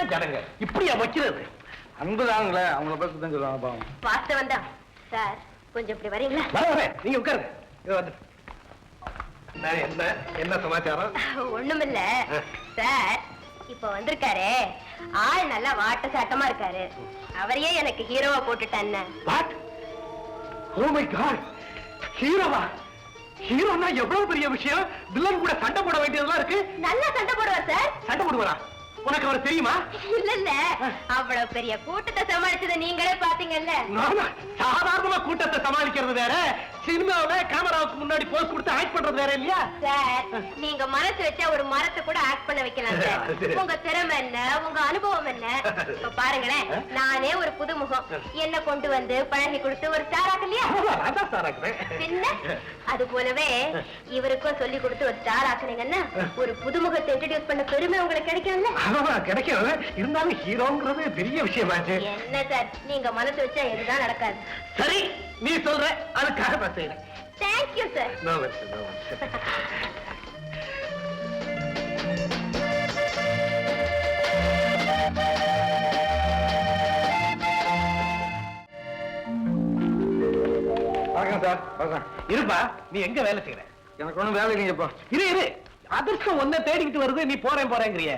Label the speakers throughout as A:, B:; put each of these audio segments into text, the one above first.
A: என்ன ஜனங்க இப்படியா வைக்கிறது?
B: அன்புதாங்களே, அவங்கள பத்தி தான் சொல்லுவாங்க.
C: வாஸ்தவன் தான் சார். கொஞ்சம் இப்படி வரீங்களா?
A: வரேன், நீங்க உட்காருங்க. வந்து என்ன என்ன சமாச்சாரம்?
C: ஒண்ணுமில்ல சார். இப்ப வந்திருக்காரு ஆள் நல்லா வாட்ட சாட்டமா இருக்காரு. அவரையே எனக்கு ஹீரோவா போட்டுட்டான்னு.
A: வாட்? ஓ மை காட், ஹீரோவா? ஹீரோனா எவ்வளவு பெரிய விஷயம். வில்லன் கூட சண்டை போட வேண்டியதெல்லாம் இருக்கு.
C: நல்லா சண்டை போடுவார் சார்.
A: சண்டை போடுவாரா? உனக்கு அவர் தெரியுமா?
C: இல்ல இல்ல, அவ்வளவு பெரிய கூட்டத்தை சமாளிச்சதை நீங்களே பாத்தீங்கல்ல.
A: சாதாரணமா கூட்டத்தை சமாளிக்கிறது வேற, சினிமாவில கேமராவுக்கு முன்னாடி போஸ் கொடுத்து ஆக்ட் பண்றது வேற இல்லையா
C: சார்? நீங்க மனசு வச்சா ஒரு மரத்தை கூட ஆக்ட் பண்ண வைக்கலாம் சார். உங்க திறமை என்ன, உங்க அனுபவம் என்ன? இப்ப பாருங்களேன், நானே ஒரு புதுமுகம், என்ன கொண்டு வந்து பழகி கொடுத்து ஒரு ஸ்டார் ஆக்கலையா? பின்ன அது போலவே இவருக்கும் சொல்லி கொடுத்து ஒரு ஸ்டார் ஆக்குனீங்கன்னா ஒரு புதுமுகத்தை இன்ட்ரோடியூஸ் பண்ண பெருமை உங்களுக்கு கிடைக்கும்ல?
A: கிடைக்கும். இருந்தாலும் ஹீரோங்கிறது பெரிய விஷயமாச்சு.
C: என்ன சார், நீங்க மனசு வச்சா எதுதான் நடக்காது.
A: சரி, நீ சொல்ற, அதுக்காக நான் செய்யறேன்.
C: Thank you sir.
A: சார் இருப்பா, நீ எங்க வேலை செய்யற?
B: எனக்கு ஒண்ணும் வேலை இல்லைங்கப்பா.
A: இரு இரு, அதிர்ஷ்டம் ஒன்ன தேடிக்கிட்டு வருது, நீ போறேங்கிறிய.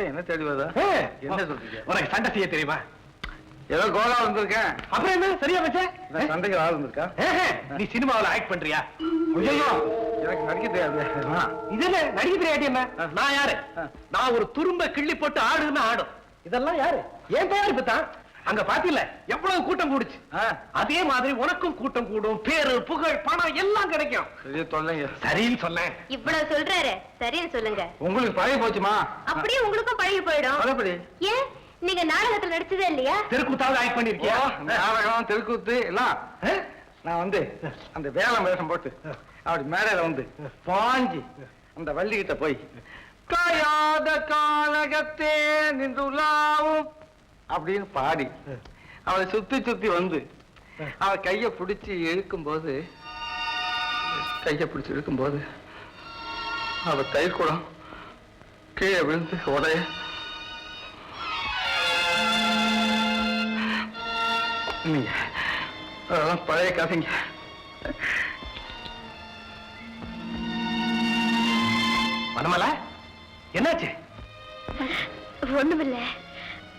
B: என்ன தேடி வருதா? என்ன சொல்றீங்க?
A: உனக்கு சண்டை செய்ய தெரியுமா?
B: ஏதோ கோலா வந்திருக்கேன்.
A: அப்புறம் என்ன சரியா வச்ச?
B: சண்டைக்கு ஆள் வந்திருக்கா?
A: நீ சினிமாவில் ஆக்ட் பண்றியா?
B: எனக்கு நடிக்க தெரியாது.
A: இது என்ன நடிக்க தெரியாட்டி என்ன? நான் யாரு? நான் ஒரு துரும்ப கிள்ளி போட்டு ஆடுன்னு ஆடும். இதெல்லாம் யாரு? ஏன் தயாரிப்பு தான். அங்க பாத்தீங்களா எவ்வளவு கூட்டம் கூடுச்சு. அதே மாதிரி உனக்கும் கூட்டம் கூடும், பேரு புகழ் பணம் எல்லாம் கிடைக்கும்.
B: சரியா சொல்லுங்க.
A: சரின்னு சொல்ல.
C: இவ்வளவு சொல்றாரு, சரின்னு சொல்லுங்க.
B: உங்களுக்கு பழகி போச்சுமா?
C: அப்படியே உங்களுக்கும் பழகி போயிடும்.
B: எப்படி?
C: ஏன் நீங்க நாடகத்துல நடிச்சதே இல்லையா?
A: தெருக்கூத்தாவது ஆக்ட் பண்ணிருக்கியா?
B: நாடகம் தெருக்கூத்து எல்லாம். நான் வந்து அந்த வேலை வேஷம் போட்டு அப்படி மேடையில வந்து பாஞ்சி அந்த வள்ளிகிட்ட போய் காயாத காலகத்தே நின்றுலாவும் அப்படின்னு பாடி அவளை சுத்தி சுத்தி வந்து அவ கைய பிடிச்சி இழுக்கும்போது அவ தயிர் குடம் கீழே விழுந்து உடைய நீங்க அதெல்லாம் பழைய கதைங்க.
A: மனமல என்னாச்சு?
C: ஒண்ணுமில்ல,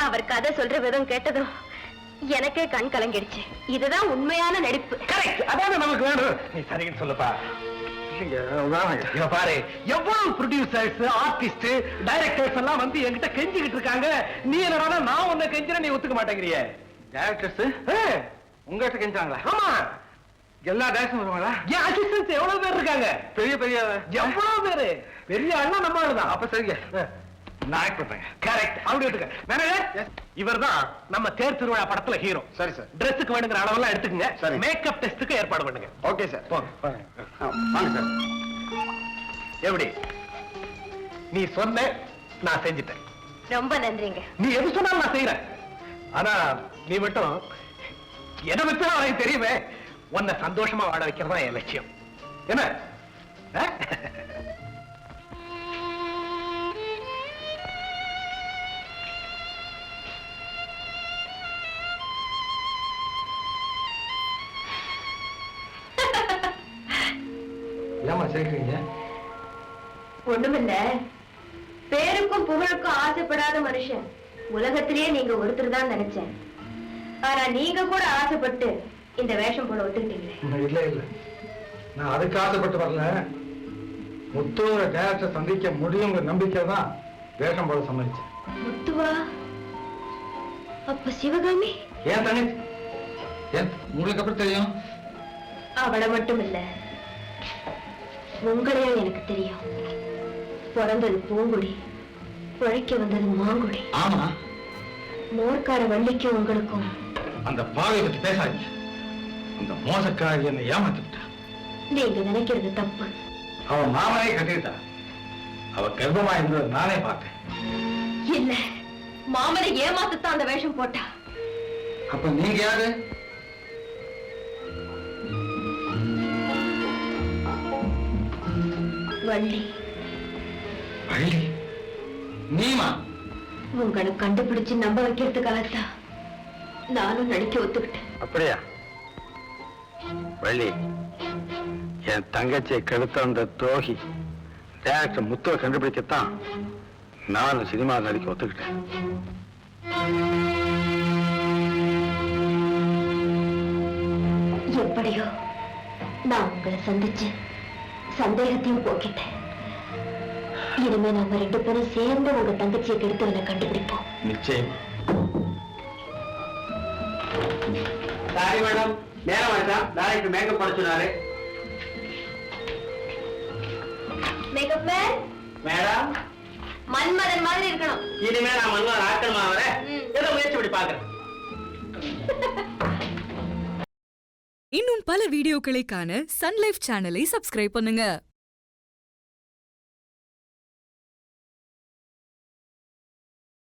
C: அவர் கதை சொல்ற விதம் கேட்டதும் எனக்கே கண் கலங்கிடுச்சு. இதுதான் உண்மையான நடிப்பு.
A: அதான் நமக்கு வேணும். நீ சரின்னு சொல்லுப்பா. பாரு, எவ்வளவு ப்ரொடியூசர்ஸ், ஆர்டிஸ்ட், டைரக்டர்ஸ் எல்லாம் வந்து என்கிட்ட கெஞ்சிக்கிட்டு இருக்காங்க. நீ என்னடா நான் உன்னை கெஞ்சினா நீ ஒத்துக்க மாட்டேங்கிறிய?
B: டைரக்டர்ஸ் உங்ககிட்ட கெஞ்சாங்களா?
A: ஆமா,
B: எல்லா டைரக்டரும் வருவாங்களா?
A: என் அசிஸ்டன்ஸ் எவ்வளவு பேர் இருக்காங்க.
B: பெரிய பெரிய
A: எவ்வளவு பேரு. பெரிய அண்ணா நம்ம ஆளுதான்.
B: அப்ப சரிங்க, நான் ஆக்ட் பண்றேன்.
A: கரெக்ட், அப்படி எடுத்துக்க. இவர்தான் நம்ம தேர் திருவிழா படத்துல ஹீரோ.
B: சரி சார்.
A: டிரெஸ்ஸுக்கு வேணுங்கிற அளவெல்லாம் எடுத்துக்கங்க.
B: சரி.
A: மேக்கப் டெஸ்ட்டுக்கு ஏற்பாடு பண்ணுங்க.
B: Okay sir.
A: வாங்க சார். எப்படி நீ சொன்ன, நான் செஞ்சுட்டேன்.
C: ரொம்ப நன்றிங்க.
A: நீ எது சொன்னாலும் நான் செய்யறேன். ஆனா நீ மட்டும் எதை வச்சா எனக்கு தெரியுமே, உன்னை சந்தோஷமா வாழ வைக்கிறதா என் லட்சியம். என்ன?
B: ஏமா சேர்க்கிறீங்க?
C: ஒண்ணுமில்ல, பேருக்கும் புகழுக்கும் ஆசைப்படாத மனுஷன் உலகத்திலேயே நீங்க ஒருத்தர் தான் நினைச்சேன். ஆனா நீங்க கூட ஆசைப்பட்டு இந்த வேஷம் போல ஒத்துக்கிட்டீங்களே.
B: இல்ல இல்ல, நான் அதுக்கு ஆசைப்பட்டு வரல. முத்துவ டேரக்டர் சந்திக்க முடியுங்கிற நம்பிக்கை தான் வேஷம் போல சம்மதிச்சேன்.
C: முத்துவா? அப்ப சிவகாமி?
B: ஏன் தனி உங்களுக்கு எப்படி தெரியும்?
C: அவளை மட்டும் இல்ல, உங்களையும் எனக்கு தெரியும். பிறந்தது பூங்குடி, உழைக்க வந்தது மாங்குடி.
B: ஆமா,
C: மோர்க்கார வள்ளிக்கும் உங்களுக்கும்.
B: அந்த பாவை பத்தி பேசாதீங்க. அந்த மோசக்காரி என்னை ஏமாத்திட்டா.
C: நீங்க நினைக்கிறது தப்பு.
B: அவன் மாமனே கட்டிட்டா. அவ கர்ப்பமா இருந்தது நானே பார்த்தேன்.
C: இல்ல, மாமனை ஏமாத்தத்தான் அந்த வேஷம் போட்டா.
B: அப்ப நீங்க யாரு?
C: வள்ளி.
B: வள்ளி? நீமா?
C: உங்களை கண்டுபிடிச்சு நம்ப வைக்கிறதுக்காகத்தான் நானும் நடிக்க ஒத்துக்கிட்டேன்.
B: அப்படியா? வள்ளி, என் தங்கச்சியை கெடுத்த அந்த துரோகி டைரக்டர் முத்துவை கண்டுபிடிக்கத்தான் நானும் சினிமா நடிக்க ஒத்துக்கிட்டேன்.
C: எப்படியோ நான் உங்களை சந்திச்சு சந்தேகத்தையும் போக்கிட்டேன். இனிமே நாம 2 பேரும் சேர்ந்து உங்க தங்கச்சியை கெடுத்தவனை கண்டுபிடிப்போம்.
B: நிச்சயம்.
A: சாரி மேடம், நேரம் ஆயிட்டான். நாளைக்கு மேக்கப் பண்ண சொன்னாரு.
C: மேக்கப் மேன்
A: மேடம்,
C: மன்மதன் மாதிரி இருக்கணும்.
A: இனிமே நான் மன்மதன் ஆக்கணுமா அவரை? ஏதோ முயற்சி பண்ணி பாக்குறேன்.
D: இன்னும் பல வீடியோக்களை காண சன் லைஃப் சேனலை சப்ஸ்கிரைப் பண்ணுங்க.